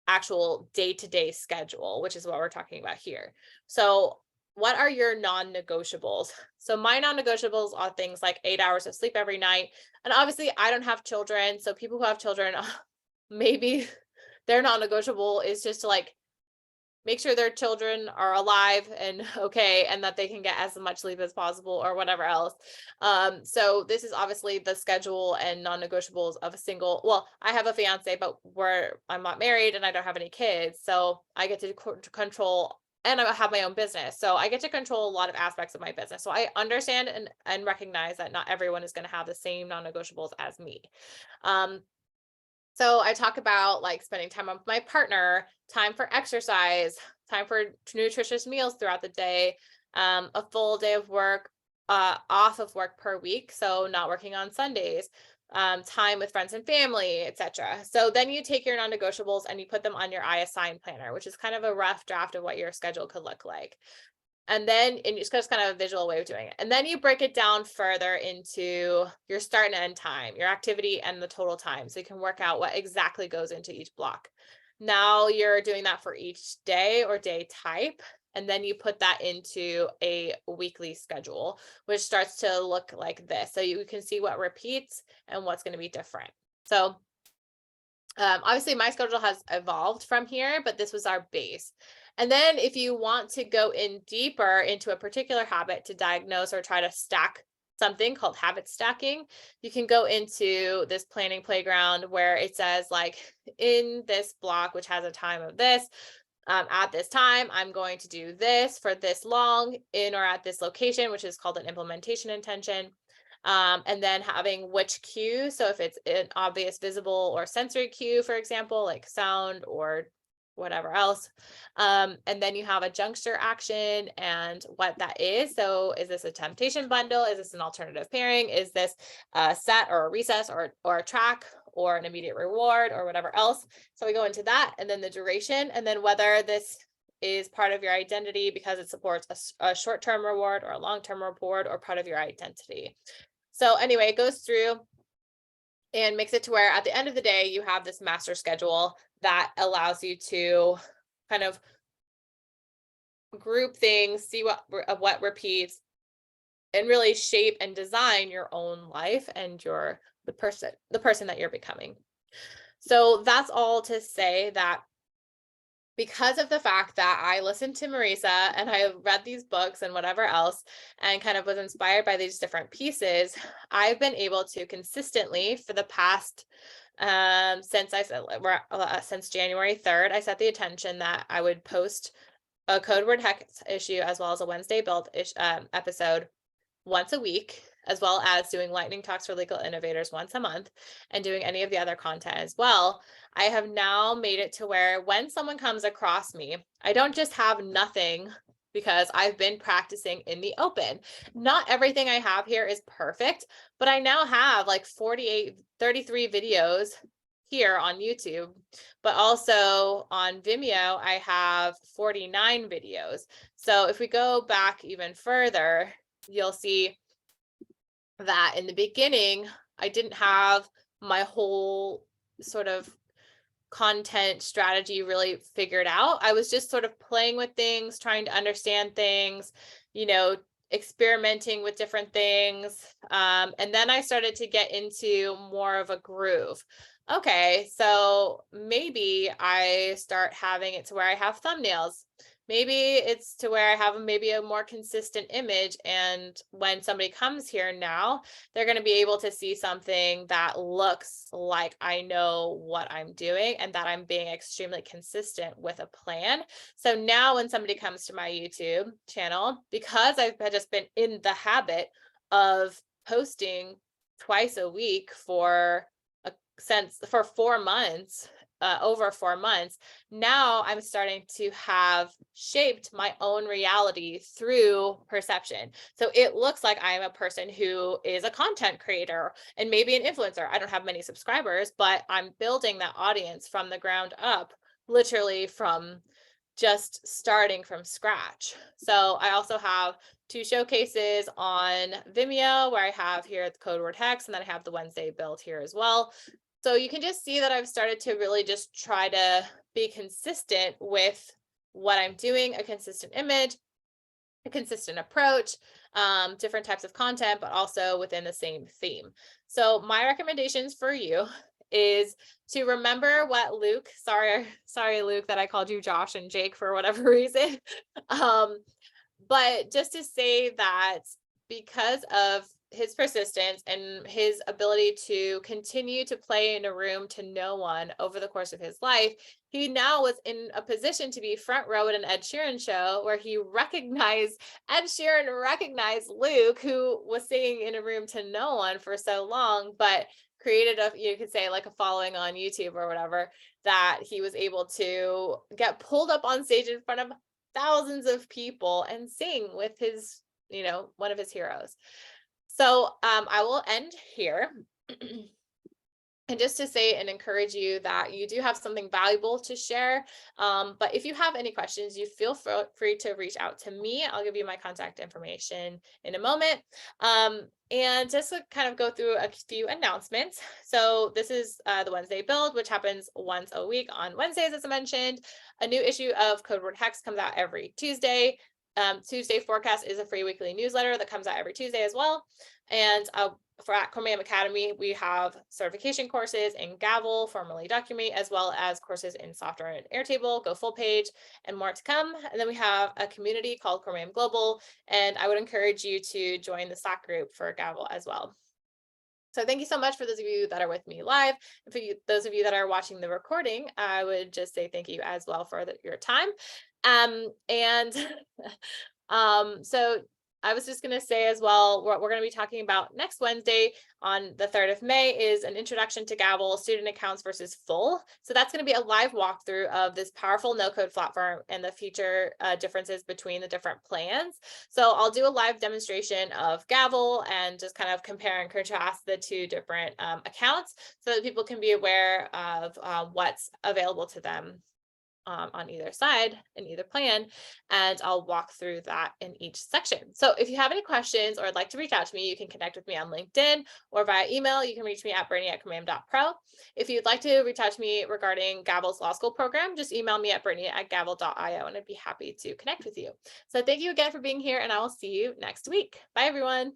actual day-to-day schedule, which is what we're talking about here. So what are your non-negotiables? So my non-negotiables are things like 8 hours of sleep every night. And obviously I don't have children. So people who have children, maybe their non-negotiable is just to like make sure their children are alive and okay, and that they can get as much sleep as possible or whatever else. So this is obviously the schedule and non-negotiables of a single, well, I have a fiance, but I'm not married and I don't have any kids. So I get to control, and I have my own business. So I get to control a lot of aspects of my business. So I understand and recognize that not everyone is going to have the same non-negotiables as me. So I talk about like spending time with my partner, time for exercise, time for nutritious meals throughout the day, a full day of work, off of work per week. So not working on Sundays, time with friends and family, etc. So then you take your non-negotiables and you put them on your I assign planner, which is kind of a rough draft of what your schedule could look like. And it's just kind of a visual way of doing it. And then you break it down further into your start and end time, your activity, and the total time. So you can work out what exactly goes into each block. Now you're doing that for each day or day type. And then you put that into a weekly schedule, which starts to look like this. So you can see what repeats and what's going to be different. So obviously my schedule has evolved from here, but this was our base. And then if you want to go in deeper into a particular habit to diagnose or try to stack something called habit stacking, you can go into this planning playground where it says like in this block, which has a time of this, at this time, I'm going to do this for this long in or at this location, which is called an implementation intention. And then having which cue. So if it's an obvious visible or sensory cue, for example, like sound or whatever else. And then you have a juncture action and what that is. So is this a temptation bundle? Is this an alternative pairing? Is this a set or a recess or a track or an immediate reward or whatever else? So we go into that, and then the duration, and then whether this is part of your identity because it supports a short-term reward or a long-term reward or part of your identity. So anyway, it goes through and makes it to where at the end of the day, you have this master schedule that allows you to kind of group things, see what repeats, and really shape and design your own life and the person that you're becoming. So that's all to say that because of the fact that I listened to Marisa and I read these books and whatever else, and kind of was inspired by these different pieces, I've been able to consistently for the past, since January 3rd, I set the intention that I would post a code word hex issue as well as a Wednesday build episode once a week, as well as doing lightning talks for legal innovators once a month and doing any of the other content as well, I have now made it to where when someone comes across me, I don't just have nothing because I've been practicing in the open. Not everything I have here is perfect, but I now have like 33 videos here on YouTube, but also on Vimeo, I have 49 videos. So if we go back even further, you'll see that in the beginning, I didn't have my whole sort of content strategy really figured out. I was just sort of playing with things, trying to understand things, experimenting with different things. And then I started to get into more of a groove. Okay, so maybe I start having it to where I have thumbnails. Maybe it's to where I have maybe a more consistent image. And when somebody comes here now, they're going to be able to see something that looks like I know what I'm doing and that I'm being extremely consistent with a plan. So now when somebody comes to my YouTube channel, because I've just been in the habit of posting twice a week for 4 months, over 4 months, now I'm starting to have shaped my own reality through perception. So it looks like I'm a person who is a content creator and maybe an influencer. I don't have many subscribers, but I'm building that audience from the ground up, literally from just starting from scratch. So I also have 2 showcases on Vimeo where I have here the code word hex, and then I have the Wednesday build here as well. So you can just see that I've started to really just try to be consistent with what I'm doing, a consistent image, a consistent approach, different types of content, but also within the same theme. So my recommendations for you is to remember what Luke, sorry, Luke, that I called you Josh and Jake for whatever reason. But just to say that because of his persistence and his ability to continue to play in a room to no one over the course of his life, he now was in a position to be front row at an Ed Sheeran show where he recognized Ed Sheeran, recognized Luke, who was singing in a room to no one for so long, but created you could say like a following on YouTube or whatever, that he was able to get pulled up on stage in front of thousands of people and sing with his, one of his heroes. So I will end here. And just to say and encourage you that you do have something valuable to share. But if you have any questions, you feel free to reach out to me. I'll give you my contact information in a moment. And just to kind of go through a few announcements. So this is the Wednesday build, which happens once a week on Wednesdays, as I mentioned. A new issue of Code Word Hex comes out every Tuesday. Tuesday Forecast is a free weekly newsletter that comes out every Tuesday as well. And for at Chromium Academy, we have certification courses in Gavel, formerly Document, as well as courses in software and Airtable, Go Full Page, and more to come. And then we have a community called Chromium Global, and I would encourage you to join the Slack group for Gavel as well. So thank you so much for those of you that are with me live. And for those of you that are watching the recording, I would just say thank you as well for your time. So I was just going to say as well, what we're going to be talking about next Wednesday on the 3rd of May is an introduction to Gavel, student accounts versus full. So that's going to be a live walkthrough of this powerful no-code platform and the feature differences between the different plans. So I'll do a live demonstration of Gavel and just kind of compare and contrast the 2 different accounts so that people can be aware of what's available to them on either side in either plan, and I'll walk through that in each section. So if you have any questions or would like to reach out to me, you can connect with me on LinkedIn or via email. You can reach me at brittany@chromium.pro. If you'd like to reach out to me regarding Gavel's law school program, just email me at brittany@gavel.io and I'd be happy to connect with you. So thank you again for being here, and I will see you next week. Bye, everyone.